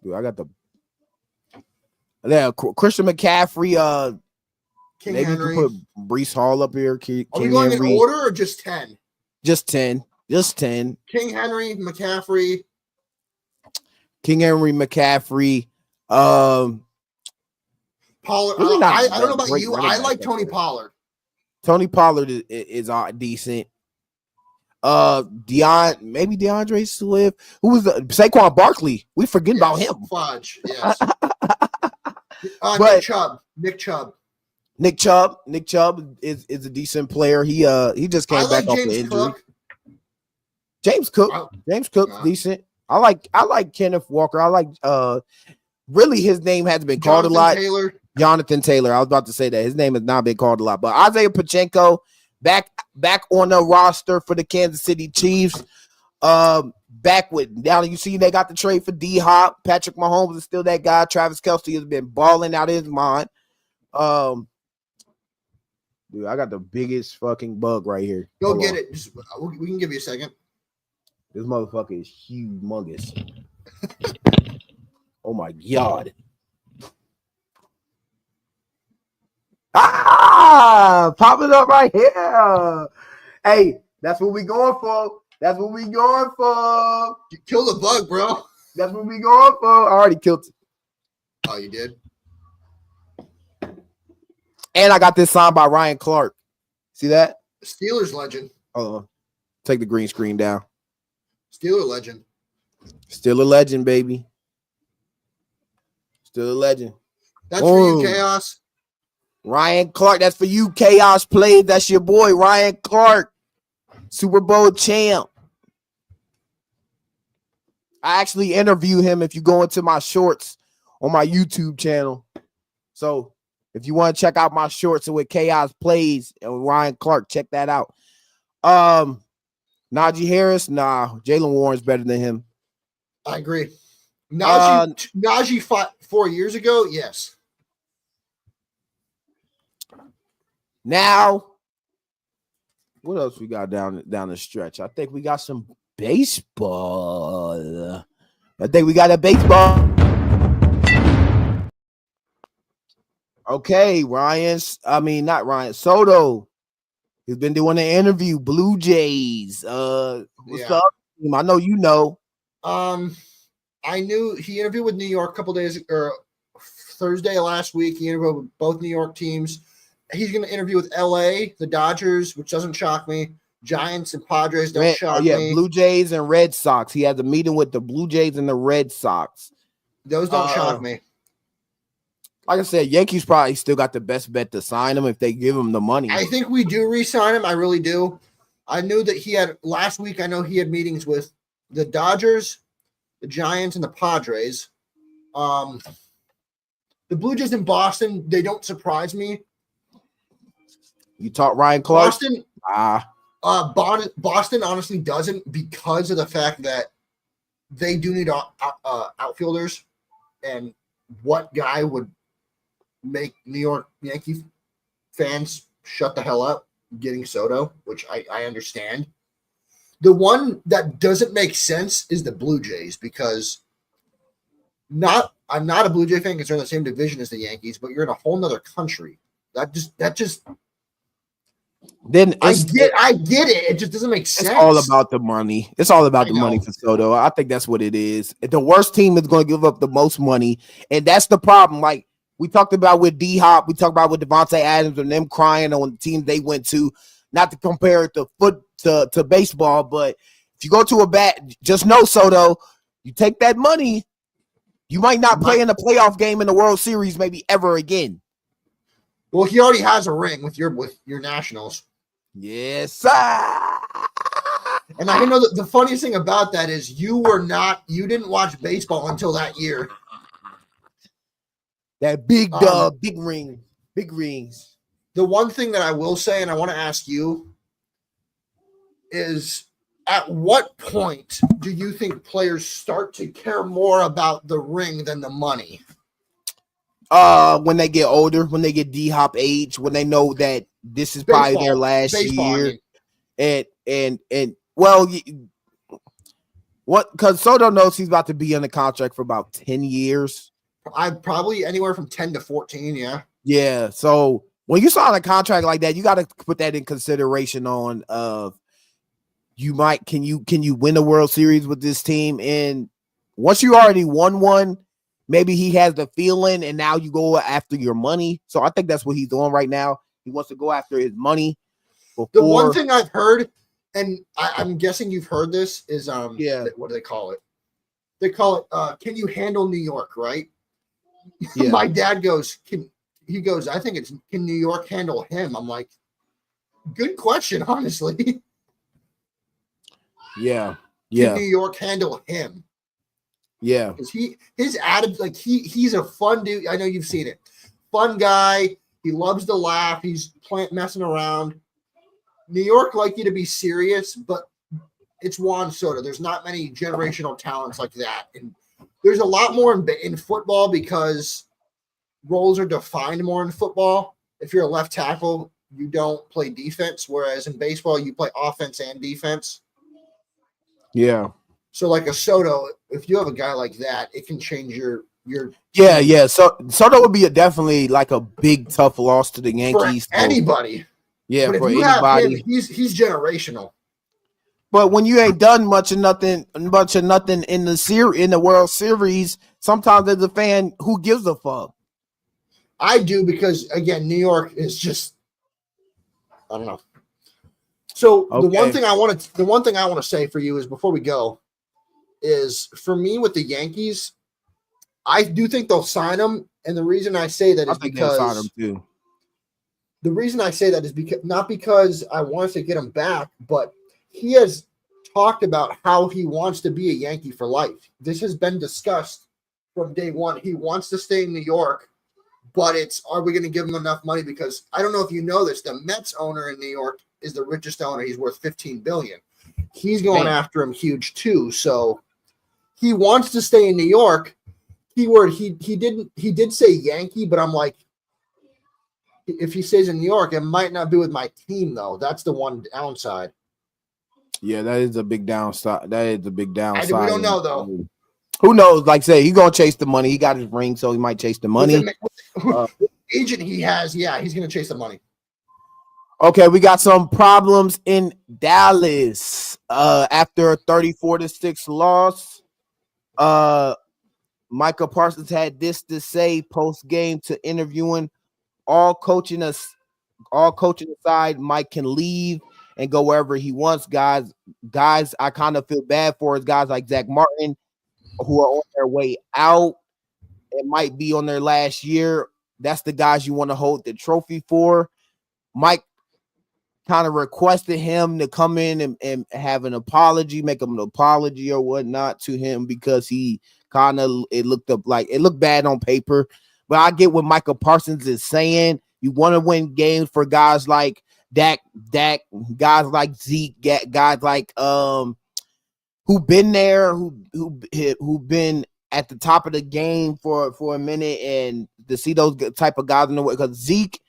S1: Dude, I got Christian McCaffrey.
S2: King
S1: maybe
S2: Henry.
S1: You could put Brees Hall up here. King
S2: Are we going
S1: Henry.
S2: in order or just 10?
S1: Just 10. Just 10.
S2: King Henry, McCaffrey.
S1: King Henry, McCaffrey.
S2: Pollard. I don't know about you. I like Tony Pollard.
S1: Tony Pollard is decent. Maybe DeAndre Swift. Who was the Saquon Barkley? We forget about him.
S2: Fudge. Yes. Nick Chubb.
S1: Nick Chubb is a decent player. He just came back off the injury. James Cook's decent. I like Kenneth Walker. I like really his name hasn't been called a lot. Jonathan Taylor. I was about to say that his name has not been called a lot, but Isaiah Pacheco back on the roster for the Kansas City Chiefs. Back with now you see they got the trade for D-Hop. Patrick Mahomes is still that guy. Travis Kelce has been balling out of his mind. Dude, I got the biggest fucking bug right here.
S2: Go get it. We can give you a second.
S1: This motherfucker is humongous. Oh my God. Pop it up right here. Hey, that's what we going for. That's what we going for.
S2: You kill the bug, bro.
S1: That's what we going for. I already killed it.
S2: Oh, you did?
S1: And I got this signed by Ryan Clark. See that?
S2: Steelers legend.
S1: Hold on. Take the green screen down.
S2: Steeler legend.
S1: Still a legend, baby. Still a legend.
S2: That's for you, Chaos.
S1: Ryan Clark. That's for you, Chaos Plays. That's your boy, Ryan Clark. Super Bowl champ. I actually interview him if you go into my shorts on my YouTube channel. So if you want to check out my shorts with Chaos Plays and Ryan Clark, check that out. Najee Harris, nah. Jalen Warren's better than him.
S2: I agree. Najee fought 4 years ago, yes.
S1: Now, what else we got down the stretch? I think we got some baseball. I think we got a baseball. Okay, Soto. He's been doing an interview. Blue Jays. What's up? I know you know.
S2: I knew he interviewed with New York a couple days or Thursday last week. He interviewed with both New York teams. He's going to interview with LA, the Dodgers, which doesn't shock me. Giants and Padres don't shock me.
S1: Blue Jays and Red Sox. He has a meeting with the Blue Jays and the Red Sox.
S2: Those don't shock me.
S1: Like I said, Yankees probably still got the best bet to sign him if they give him the money.
S2: I think we do re-sign him. I really do. I knew that he had last week. I know he had meetings with the Dodgers, the Giants, and the Padres. The Blue Jays in Boston, they don't surprise me.
S1: You taught Ryan Clark?
S2: Boston honestly doesn't because of the fact that they do need outfielders. And what guy would make New York Yankee fans shut the hell up getting Soto, which I understand. The one that doesn't make sense is the Blue Jays because I'm not a Blue Jay fan because they're in the same division as the Yankees, but you're in a whole nother country. Then I get it. It just doesn't make sense.
S1: It's all about the money. It's all about the money for Soto. I think that's what it is. The worst team is going to give up the most money, and that's the problem. Like we talked about with D-Hop, we talked about with Devontae Adams and them crying on the team they went to. Not to compare it to baseball, but if you go to a bat, just know Soto, you take that money, you might not play in a playoff game in the World Series maybe ever again.
S2: Well, he already has a ring with your Nationals.
S1: Yes, sir.
S2: And I know that the funniest thing about that is you didn't watch baseball until that year.
S1: That big dub, big rings.
S2: The one thing that I will say, and I want to ask you, is at what point do you think players start to care more about the ring than the money?
S1: When they get older, when they get D-Hop age, when they know that this is probably their last year. And well, what? Because Soto knows he's about to be on the contract for about 10 years.
S2: I'd probably anywhere from 10 to 14. Yeah.
S1: Yeah. So when you sign a contract like that, you got to put that in consideration on can you win a World Series with this team? And once you already won one, maybe he has the feeling, and now you go after your money. So I think that's what he's doing right now. He wants to go after his money.
S2: The one thing I've heard, and I'm guessing you've heard this, is what do they call it? They call it can you handle New York, right? Yeah. My dad goes, I think it's can New York handle him? I'm like, good question, honestly.
S1: Yeah.
S2: Can New York handle him?
S1: Yeah.
S2: Because his attitude, like he's a fun dude. I know you've seen it. Fun guy. He loves to laugh. He's messing around. New York like you to be serious, but it's Juan Soto. There's not many generational talents like that. And there's a lot more in football because roles are defined more in football. If you're a left tackle, you don't play defense, whereas in baseball, you play offense and defense.
S1: Yeah.
S2: So like a Soto, if you have a guy like that, it can change your
S1: yeah. So Soto would be definitely like a big tough loss to the Yankees.
S2: For anybody.
S1: Yeah,
S2: but
S1: for
S2: if you
S1: anybody.
S2: Have him, he's generational.
S1: But when you ain't done much of nothing in the World Series, sometimes as a fan, who gives a fuck?
S2: I do because again, New York is just I don't know. So the one thing I want to say for you is before we go is for me with the Yankees, I do think they'll sign him, and the reason I say that is because
S1: sign him too.
S2: The reason I say that is because not because I want to get him back, but he has talked about how he wants to be a Yankee for life. This has been discussed from day one. He wants to stay in New York, but are we going to give him enough money? Because I don't know if you know this, the Mets owner in New York is the richest owner. He's worth $15 billion. He's going after him huge too. So he wants to stay in New York. Keyword, he did say Yankee, but I'm like, if he stays in New York, it might not be with my team though. That's the one downside.
S1: Yeah, that is a big downside. We
S2: don't know though.
S1: Who knows? Like say, he's gonna chase the money. He got his ring, so he might chase the money.
S2: With the agent he has, yeah, he's gonna chase the money.
S1: Okay, we got some problems in Dallas. After a 34-6 loss, Micah Parsons had this to say post game to interviewing. All coaching aside, Mike can leave and go wherever he wants. Guys, I kind of feel bad for his guys like Zach Martin, who are on their way out. It might be on their last year. That's the guys you want to hold the trophy for. Mike kind of requested him to come in and have an apology, make him an apology or whatnot to him because he kind of it looked bad on paper. But I get what Micah Parsons is saying. You want to win games for guys like Dak, guys like Zeke, guys like who've been there, who've been at the top of the game for a minute, and to see those type of guys in the way, because Zeke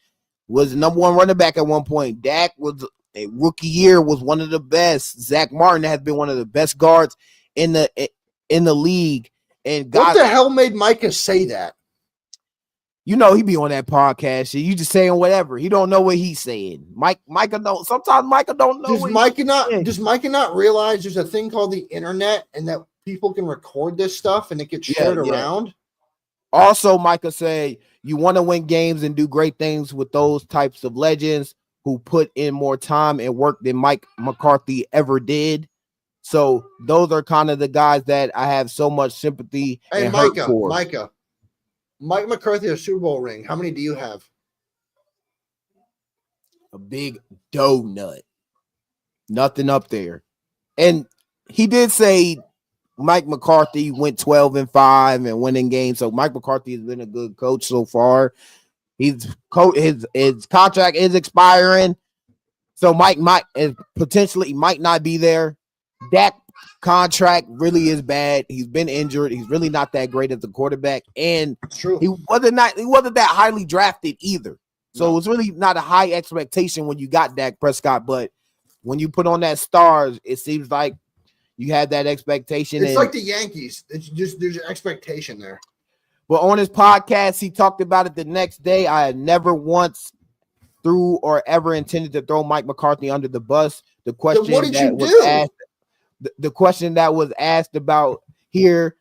S1: was the number one running back at one point. Dak was a rookie year, was one of the best. Zach Martin has been one of the best guards in the league. And
S2: what the hell made Micah say that?
S1: You know, he be on that podcast. You just saying whatever. He don't know what he's saying. Micah don't. Sometimes Micah don't know.
S2: Does Micah not realize there's a thing called the internet and that people can record this stuff and it gets shared around?
S1: Also, Micah say you want to win games and do great things with those types of legends who put in more time and work than Mike McCarthy ever did. So those are kind of the guys that I have so much sympathy and hurt for.
S2: Mike McCarthy, a Super Bowl ring. How many do you have?
S1: A big donut. Nothing up there. And he did say Mike McCarthy went 12-5 and winning games. So Mike McCarthy has been a good coach so far. His contract is expiring. So Mike might not be there. Dak contract really is bad. He's been injured. He's really not that great as a quarterback, and he wasn't that highly drafted either. So it's really not a high expectation when you got Dak Prescott, but when you put on that stars, it seems like you had that expectation.
S2: It's like the Yankees. It's just there's an expectation there.
S1: But on his podcast, he talked about it the next day. I had never once threw or ever intended to throw Mike McCarthy under the bus. The question the question that was asked about here,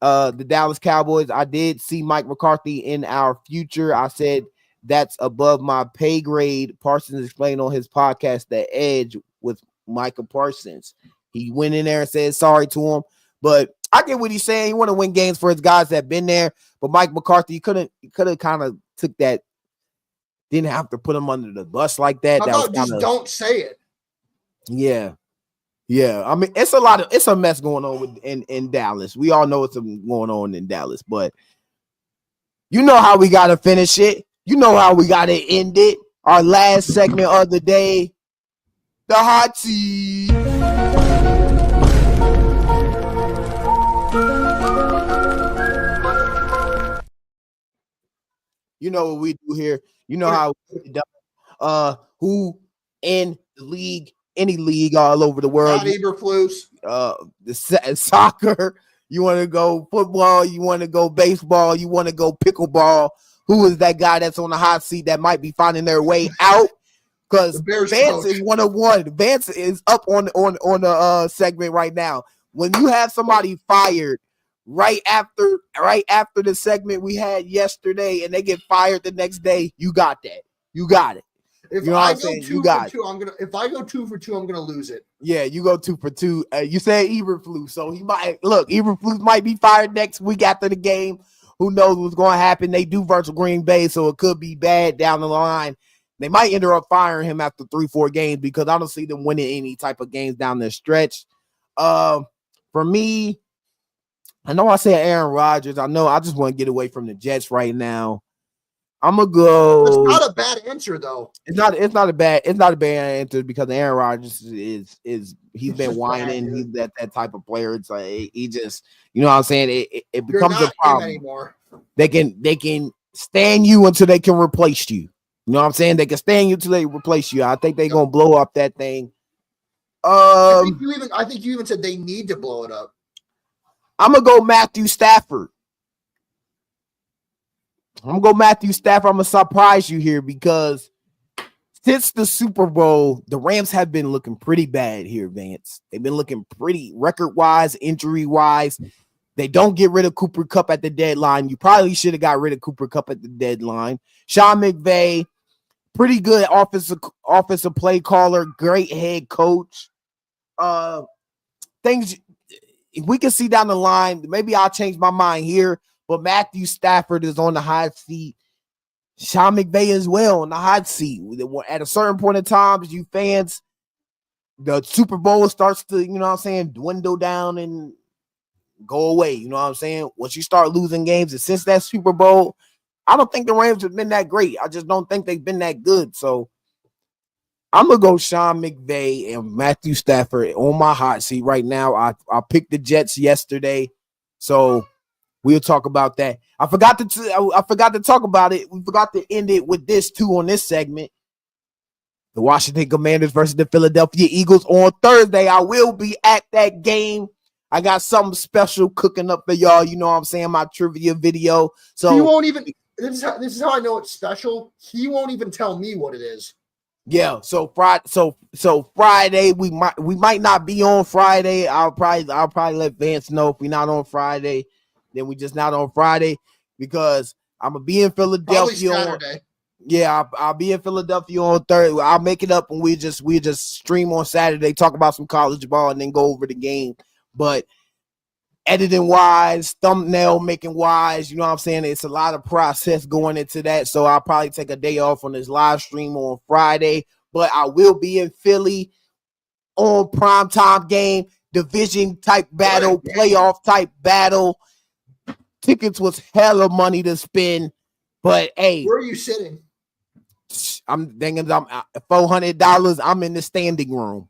S1: the Dallas Cowboys, I did see Mike McCarthy in our future. I said that's above my pay grade. Parsons explained on his podcast, The Edge with Micah Parsons. He went in there and said sorry to him, but I get what he's saying. He want to win games for his guys that have been there, but Mike McCarthy, he could have kind of took that. Didn't have to put him under the bus like that.
S2: How about just don't say it?
S1: Yeah. I mean, it's a mess going on in Dallas. We all know what's going on in Dallas, but you know how we got to finish it. You know how we got to end it. Our last segment of the day, the hot seat. You know what we do here. You know how we do. Who in the league, any league all over the world.
S2: Not Eberflus.
S1: The soccer. You want to go football. You want to go baseball. You want to go pickleball. Who is that guy that's on the hot seat that might be finding their way out? Because Vance is 101. Vance is up on the segment right now. When you have somebody fired right after the segment we had yesterday, and they get fired the next day, you got that. You got it.
S2: If you know I go 2 for 2, if I go 2 for 2, I'm gonna lose it.
S1: Yeah, you go 2 for 2. You said Eberflus, so he might Eberflus might be fired next week after the game. Who knows what's going to happen? They do versus Green Bay, so it could be bad down the line. They might end up firing him after 3-4 games because I don't see them winning any type of games down the stretch. For me, I know I said Aaron Rodgers. I know I just want to get away from the Jets right now. I'm gonna go.
S2: It's not a bad answer though.
S1: It's not a bad answer because Aaron Rodgers is he's been whining. He's that type of player. It's like he just, you know what I'm saying? It becomes a problem
S2: anymore.
S1: They can stand you until they can replace you. You know what I'm saying? They can stand you until they replace you. I think they're gonna blow up that thing.
S2: I think you even said they need to blow it up.
S1: I'm gonna go Matthew Stafford. I'm gonna surprise you here because since the Super Bowl, the Rams have been looking pretty bad here, Vance. They've been looking pretty record-wise, injury-wise. They don't get rid of Cooper Kupp at the deadline. You probably should have got rid of Cooper Kupp at the deadline. Sean McVay, pretty good offensive play caller, great head coach. Things we can see down the line. Maybe I'll change my mind here. But Matthew Stafford is on the hot seat. Sean McVay as well on the hot seat. At a certain point in time, you fans, the Super Bowl starts to, you know what I'm saying, dwindle down and go away. You know what I'm saying? Once you start losing games, and since that Super Bowl, I don't think the Rams have been that great. I just don't think they've been that good. So I'm going to go Sean McVay and Matthew Stafford on my hot seat right now. I picked the Jets yesterday. So we'll talk about that. I forgot to talk about it. We forgot to end it with this too on this segment. The Washington Commanders versus the Philadelphia Eagles on Thursday. I will be at that game. I got something special cooking up for y'all. You know what I'm saying? My trivia video. So
S2: he won't even. This is how I know it's special. He won't even tell me what it is.
S1: Yeah. So Friday we might not be on Friday. I'll probably let Vance know if we're not on Friday. Then we just not on Friday because I'm gonna be in Philadelphia. I'll be in Philadelphia on Thursday. I'll make it up and we just stream on Saturday, talk about some college ball, and then go over the game. But editing wise, thumbnail making wise, you know what I'm saying? It's a lot of process going into that. So I'll probably take a day off on this live stream on Friday. But I will be in Philly on primetime game, division type battle, playoff type battle. Tickets was hella money to spend, but hey,
S2: where are you sitting?
S1: I'm thinking I'm $400. I'm in the standing room.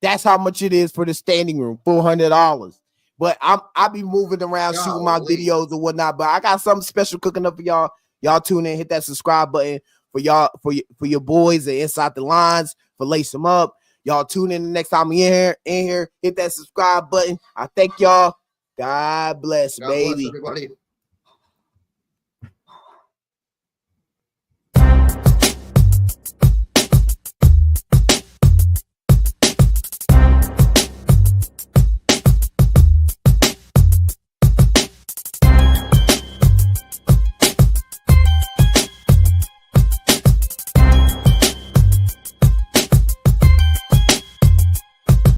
S1: That's how much it is for the standing room, $400. But I'll be moving around, shooting my videos and whatnot. But I got something special cooking up for y'all. Y'all tune in, hit that subscribe button for y'all, for your boys and Inside the Lines, for Lace Them Up. Y'all tune in the next time we in here, hit that subscribe button. I thank y'all. God bless, baby.
S2: God bless everybody.